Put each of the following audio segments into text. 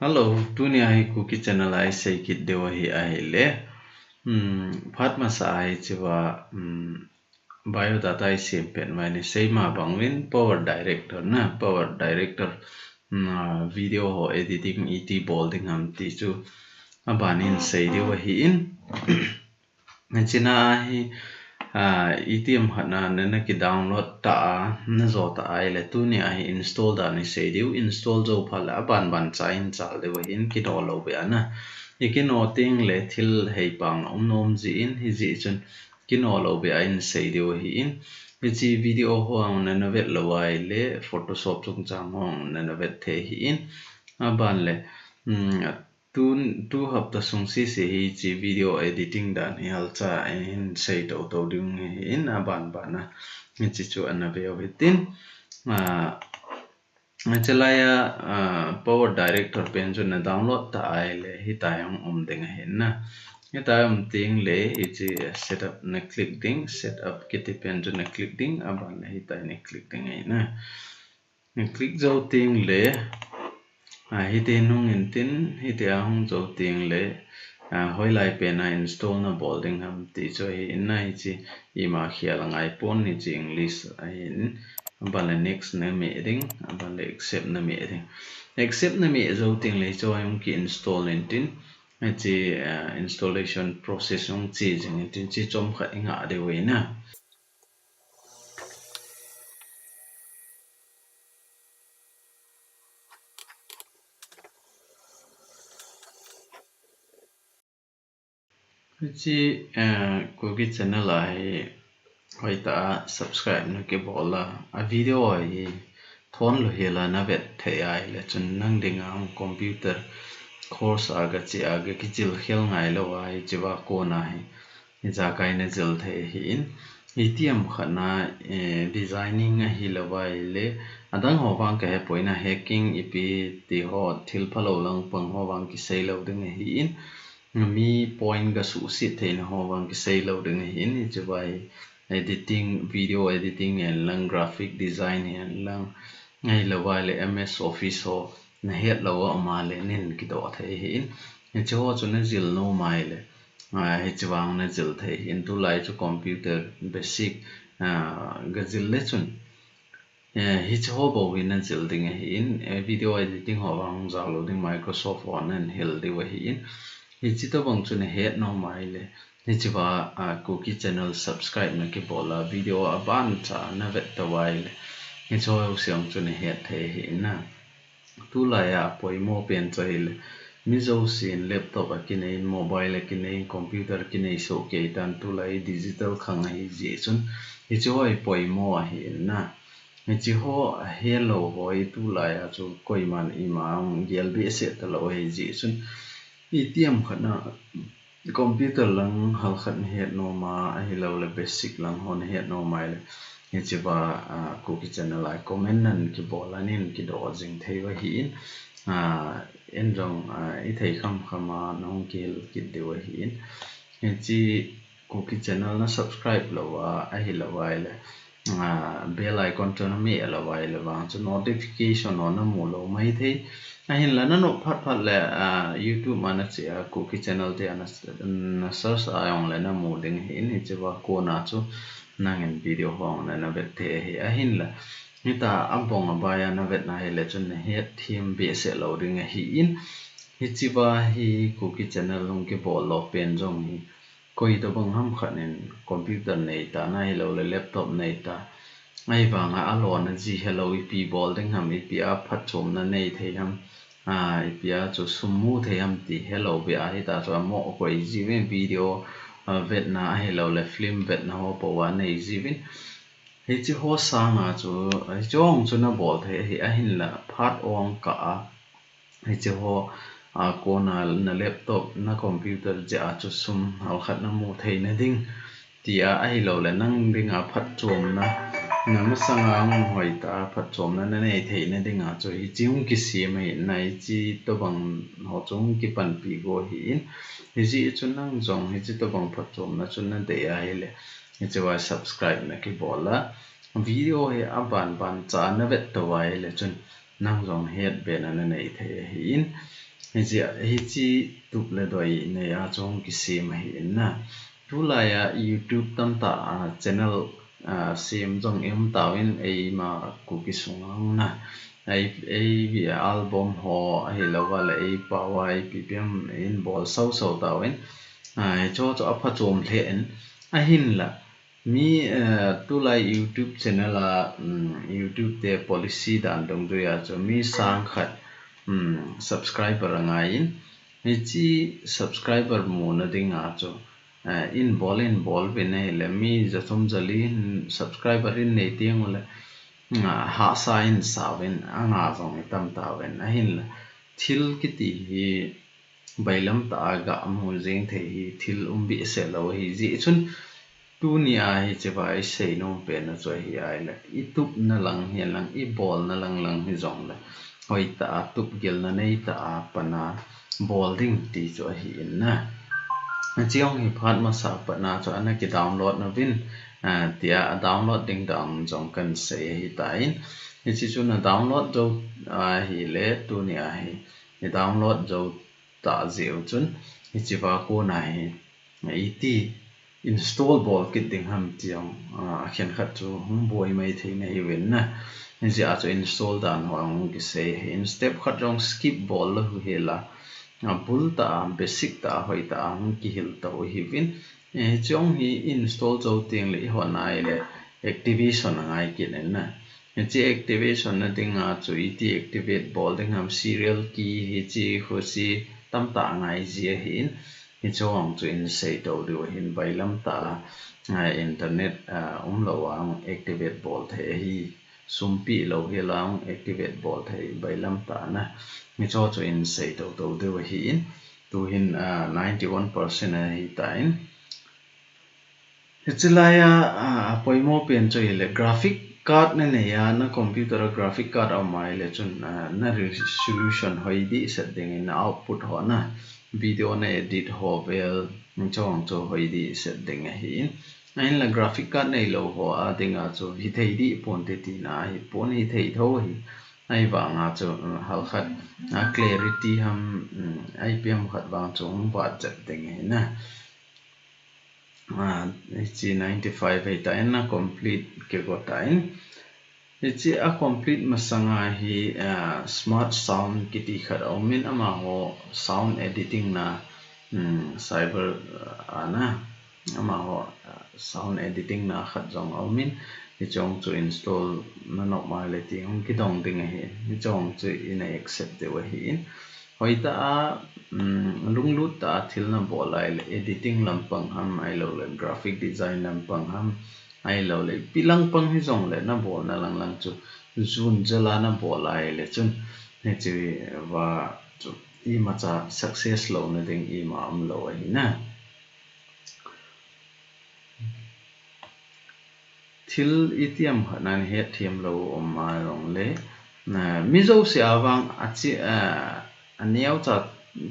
Hello, TUNI ai Kuki channel ISEI kit dewa hi ai le. Phat ma sa ai chiwa biodata ISEI pen mai ni sei ma bangwin power director na power director video ho editing ET bolding ham ti chu abanin sei dewa hi in. China hi ETM hana nana ki download ta na zo ta ai le TUNI ai install da ni sei diu install zo phala ban cha in chal de hin ki do lo be ana ikin o ting le thil hei pang nom ji in hi ji chun kin o lo be in sei diu hi in chi video ho na vet lo ai le photoshop chung chang hong na vet the hi in ban le tu hafta sung si hi chi video editing dan hi halcha in sei to ding in ban na chi chu ana ve vitin chalaya power director pen chu na download ta ai le hi tayong ding hin na hi tayong ting le hi chi setup na click ding setup kiti pen chu na click ding ban hi tay na click ding ai na click zo ting le hi te nung in tin hi te hong zo ting le hoi lai pe na install na bolding ham ti cho hi in na hi chi i ma khia la ngai pon ni chi english ai in ban le next na me ding ban le accept na me ding accept na me zo ting le cho yong ki install in tin chi installation process yong chi jing in tin chi chom kha inga de we na chi Kuki channel ai HOITAH subscribe na ke bola a video ai thon lo hela na vet THEI le chun nang dinga computer course aga ki chil khel ngai lo ai chiwa ko na hi ja kai na jil the hi in ETM khana designing a hi lo wai le adang ho wang ka he poina hacking ipi ti ho thil phalo lang pang ho wang ki sei lo ding hi in mi point ga su si thein ho wang ki sei lo ding hi in chiwai editing video editing and lang graphic design and lang ngai lo wai le MS Office ho na het lo ma le nin ki do the hi in cho chu na jil no mai le hi chiwang na jil the in tu lai chu computer basic ga jil le chun hi cho bo win na jil ding hi in video editing ho wang za lo ding Microsoft Word and hel de hi in hi chi to bang chu na het no mai le hi chiwa Kuki channel subscribe na ki bola video aban cha na vet ta wai le hi cho siang chu na het the hi na tu lai poi mo pen chai le mi zo sin laptop akinai mobile akinai computer akinai so ke tan tu lai digital khang hi ji chun hi cho ai poi mo hi na hi chi ho hello hoi tu lai chu koi man i ma gel bi se ta lo hi ji chun ETM khana computer lang hal khan het no ma hi lo le basic lang hon het no mai le hi chiwa Kuki channel ai comment nan ki bolanin ki do jing thei wa hi in en rong I thei khama nong kil ki de wa hi in hi chi Kuki channel na subscribe lo wa a hi lo wa le bell icon to na me lo wa le wang chu notification on na mu lo mai thei hin la na no phat le YouTube mana chi Kuki channel te na search ayong le na mu ding hin hi chiwa ko na chu nangin video hong na vet the hi hin la nita ampong abaya na vet na hele chun het thim be se lo ding hi in hi chiwa hi Kuki channel long ke bol lo pen jong hi koi to bang ham khanin computer nei ta na hi lo le laptop nei ta ai wanga alon na ji hello ipi bol ding ham ipi a phat chom na nei thei ham ipi a chu sumu thei ham ti hello be a hi ta cho mo koi ji video vet na hello le film vet na ho po wa nei ji vin hi chi ho sa nga chu jong chu na bol the hi a hin la phat ong ka hi chi ho ko na laptop na computer ja chu sum hal khat na mu thei na ding tia a hi lo le nang ding a phat chom na ma sanga ng HOITAH phat chom na nei thei na ding a chu hi chiung ki si mai nai chi to bang ho chung ki pan pi go hi in hi ji chu nang jong hi chi to bang phat chom na chu na de a hi le hi chiwa subscribe na ki bola video hi ban cha na vet to wai le chun nang jong het be na nei the hi in hi chi tup le doi ne a chong ki sim hi na tu la ya YouTube tam ta channel sim jong em tawin ei ma Kuki sungang na ei album ho hi lawa le ei pawai ppm in bol so tawin cho apa chom thlen a hin la mi tu lai YouTube channel YouTube te policy dan dong do ya cho mi sang khat subscriber angai mi chi subscriber mo na dinga cho in bol bene le mi zathum jali subscriber in nei tiang le ha sa in sawen anga zong tam tawen a hin la thil ki ti hi bailam ta ga mu jing the hi thil bi se lo hi ji chun TUNI hi chawai sei no pe na cho hi ai la I tup na lang hian lang I bol na lang hi zong la HOITAH tup gel na nei ta pana bol ding ti cho hi in na chiong hi phat ma sa pa na cho ana ki download na vin tia download ding dang jong kan se hi ta in hi chi chu na download jo hi le TUNI hi download jo ta zeu chun hi chi wa ko na hi ti install bol kit ding ham tiang khian khat chu hum boi mai thei nei wen na ji a chu install dan hong ki se in step khat jong skip bol lo hu hela bul ta basic ta HOITAH ang ki hil to hi vin chong hi install zo ting le ho nai le activation ngai ki nen na chi activation na ding a chu I ti activate bol ding ham serial key hi chi khu si tam ta ngai ji hin hi chong chu in sei to do hin bailam ta internet lo ang activate bol the hi sumpi lo hi lang activate bol the bailam ta na mi cho chu in sei to do hi in tu hin 91% hi ta in chilaya poimo pen cho ile graphic card ne ya na computer graphic card au mai le chun na resolution hoi di setting in output ho na video na edit ho vel chong cho hoi di setting hi in la graphic card nei lo ho a dinga cho hi thei di pon te ti na hi pon hi thei tho hi ai wa nga cho hal khat clarity ham IPM khat wang chong ba chat ding hi na chi 95 ai ta na complete ke go ta in chi a complete masanga hi smart sound kiti khat min ama ho sound editing na cyber ana ama ho sound editing na khat jong min hi chong chu install na nok mai le ti hong ki dong ding hi chong chu in accept de wa hi HOITAH lung lut ta thil na bolai le editing lampang ham ai lo le graphic design lampang ham ai lo le pilang pang hi jong le na bol na lang chu zun jala na bolai le chun ne chi wa chu I ma cha success lo na ding I ma am lo hi na thil itiam hanan he thiam lo ma rong le na mi zo se awang achi aniao cha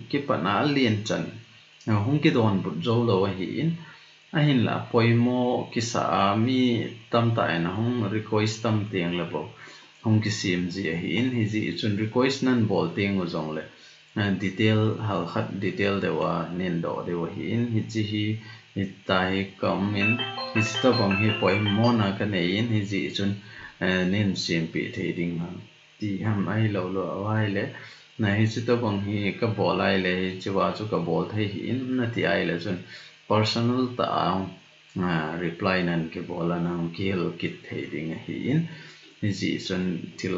ki pana lien chan hung ki don but zo lo hi in a hin la poimo ki sa mi tam ta na hung request tam tiang la bo hung ki sim ji hi in hi ji chun request nan bol tiang o jong le detail hal khat detail dewa nen do dewa hi in hi chi hi tai comment hi sta bang hi poimo na ka nei in hi ji chun nen sim pi thei ding ti ham ai lo ai le na hi chito bang hi ka bolai le chiwa chu ka bol thei hi in na ti ai le chun personal ta reply nan ke bola nang kil kit thei ding hi in hi ji chun til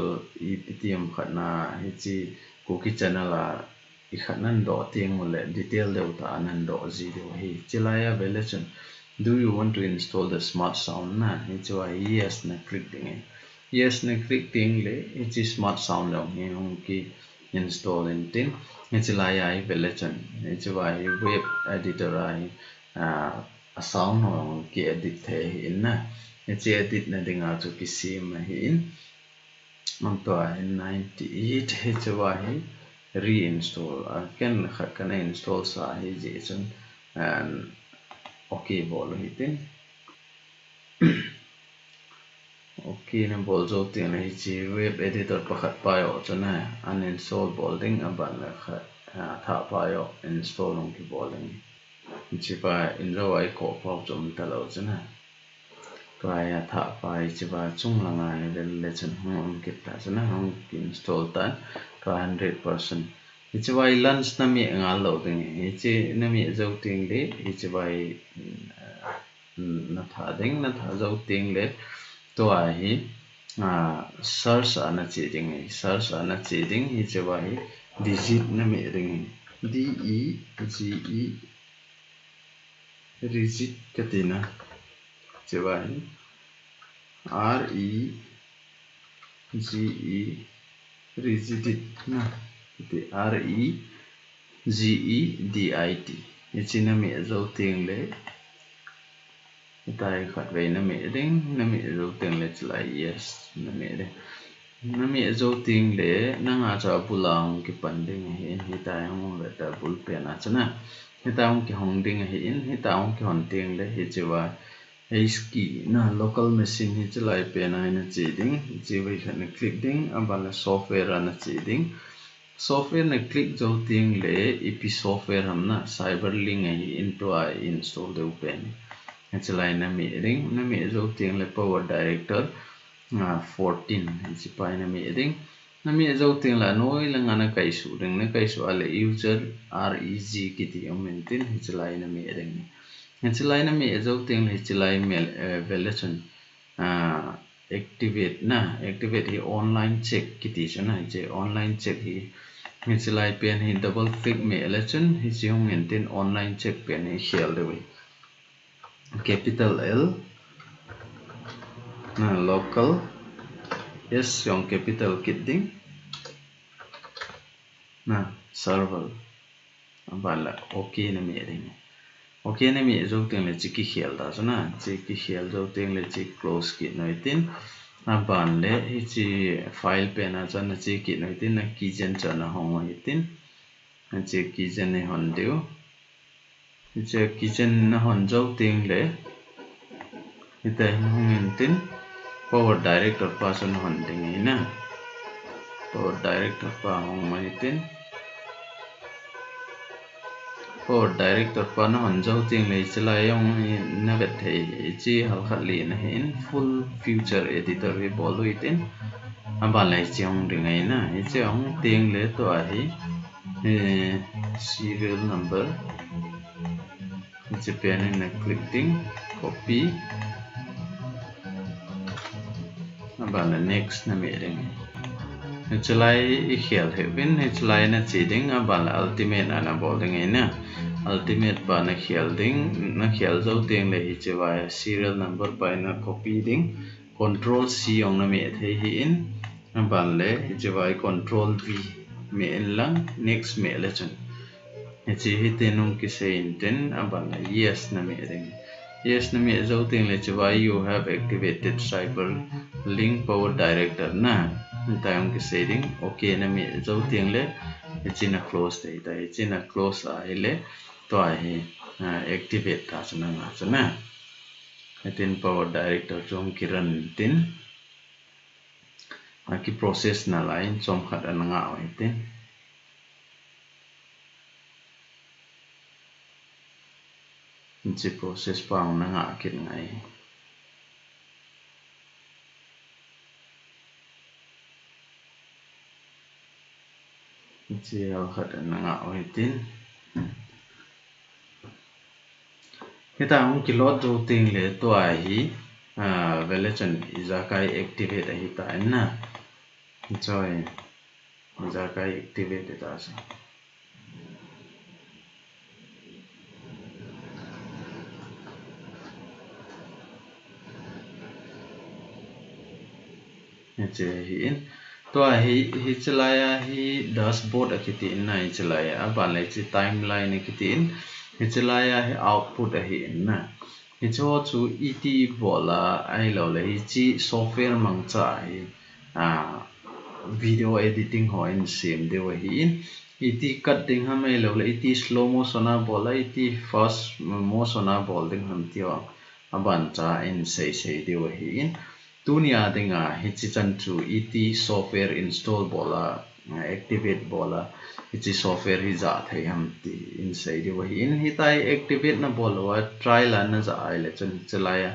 iptiam khatna hi chi Kuki channel I khatnan do tiang le detail deu ta nan do ji deu hi chilaya vele chun do you want to install the smart sound na hi chwa yes na click ding yes na click ding le hi chi smart sound lo hi hong ki install in tin chilaya I vele chun chwa web editor ai a sound ho ki edit the in na chi edit na dinga chu ki sim hi in mang to 98 hi chwa hi reinstall ken khat kana install sa hi ji chun okay bol hi tin okay na bol zo tin hi chi web editor pakhat pa yo chana uninstall bol ding aban la khat thả file install nông cái bộ lên chỉ phải in ra ai có phao chấm ta lâu chứ nè cái thả file chỉ phải chung là ngay về lesson không kịp ta chứ nè không install tan cái 100% chỉ phải lunch na mi ngal lâu tiếng chỉ na mi dấu tiếng đấy chỉ phải na thả dấu tiếng đấy tôi hi search ana chỉ tiếng search ana chỉ tiếng chỉ phải digit na mi tiếng D E G E rigid katina chỉ phải R E G E rigid na thì R E G E D I T chỉ na mi dấu tiếng đấy tại khát về nó mẹ đến nó mẹ dấu tiếng là chỉ là yes nó mẹ đấy nó mẹ dấu tiếng để nó ngã cho bulang cái phần đinh hiện hiện tại không là ta bul pen à chứ nè hiện tại không cái hồng đinh hiện tại không cái hồng tiếng đấy hiện chỉ là ASCII na local machine hiện chỉ là pen này nó chỉ đinh chỉ với cái này click đinh à là software nó chỉ đinh software này click dấu tiếng để IP software hầm na cyberlink này into install được pen it's line na mi dấu tiếng là power director 14 chỉ phải na mi dấu tiếng là nói là ngana cái số là user reg cái gì ông mình tin it's line na mi dấu tiếng là it's line mail validation activate hi online check cái gì chứ này chỉ online check hi it's line pen hi double click mail election hi chỉ ông mình tin online check pen hi shell được capital L local S yung capital kidding server là ok na mi ding ok na mi dấu tiếng là chỉ cái khel đó chứ na chỉ cái khel dấu tiếng là chỉ close kit nói tin bạn lẽ chỉ file pen à cho nó chỉ kit nói tin là keygen cho nó hong nói tin chỉ keygen này hòn điếu chỉ keygen nó hòn dấu tiếng lẽ hiện tại không tin power director pa sun hon ding na power director pa hong mai tin power director pa na hon jau ting lei chalai yong na vet thei chi hal khat li na hin full future editor vi bolu tin amba lai chiong ding ai na hi chiong ting le to a hi serial number Japan na clicking copy bạn là next na meeting chalai khel hevin chalai na chiding bạn là ultimate ana bolding na ultimate ba na khel ding na khel zo teng le hi chewa serial number by na copy ding control C ong na me the hi in bạn le hi chewa control V me lang next me le chun chi hi tenung ki sein ten bạn là yes na meeting yes na mi zo ting le chwa you have activated cyber link power director na tayong ki setting okay na mi zo ting le china close dei tai china close ai le to ai activate ta chana nga chana tin power director chom kiran tin ki process na line chom khat an nga ai tin chỉ process bằng năng hạ kiện này chỉ khởi năng hạ hồi tin cái ta không kilo đầu tiên là tuổi hi validation ra cái activate hi tại na rồi ra cái activate ta sao chỉ hiện tôi hi chalaya hi dashboard a kitin nai chalaya ban lai chi timeline a kitin hi chalaya hi output a hi na hi cho chu et bola ai lo le hi chi software mang cha hi video editing ho in sim de wa hi et cutting ha mai lo le et slow motion a bola et fast motion a bol ding ham tio aban cha in sei de wa hi TUNI adinga hichi chan chu et software install bola activate bola HICHE software hi za thei ham ti in sei di wa hi in hi tai activate na bol wa try la na za ai le chun chalaya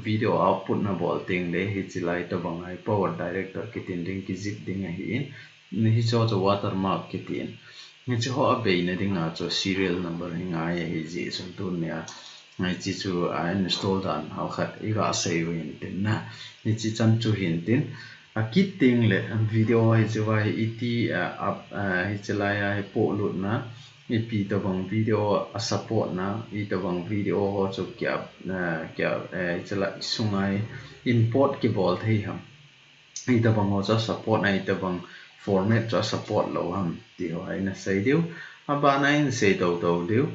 video output na bol ting le hi chilai to bangai power director kitin ding ki zip ding hi in hi cho watermark kitin ni chu ho be na ding na cho serial number hi ngai hi ji chun tu nia ngai chi chu a install dan hau khat I ga sei win tin na ni chi chan chu hin tin a kit ting le video hi chu wa hi ti up hi chalaya hi po lut na I pi to bang video a support na I to bang video ho chu kya chala sungai import ki bol thei ham I to bang ho cha support na I to bang format cha support lo ham ti ho ai na sei diu aba na in sei do diu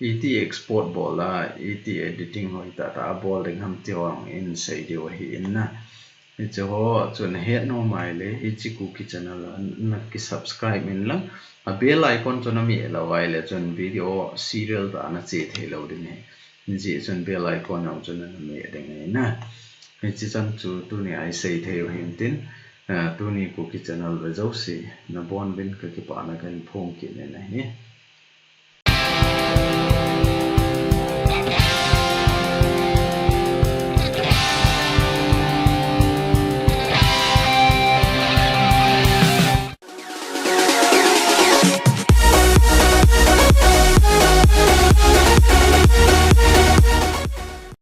ET export bola ET editing hoi ta ABOL ding ham ti hong in sei diu hi in na It's a ho chun head no mai le HICHE Kuki channel na ki subscribe in lang a bell icon chun mi la wai le chun video serial da na che the lo din he ji chun bell icon na chun na me ding na HICHE chan chu TUNI ISEI the hin tin TUNI Kuki channel ve zo si na bon bin ka ki pa na kan phong ki ne na he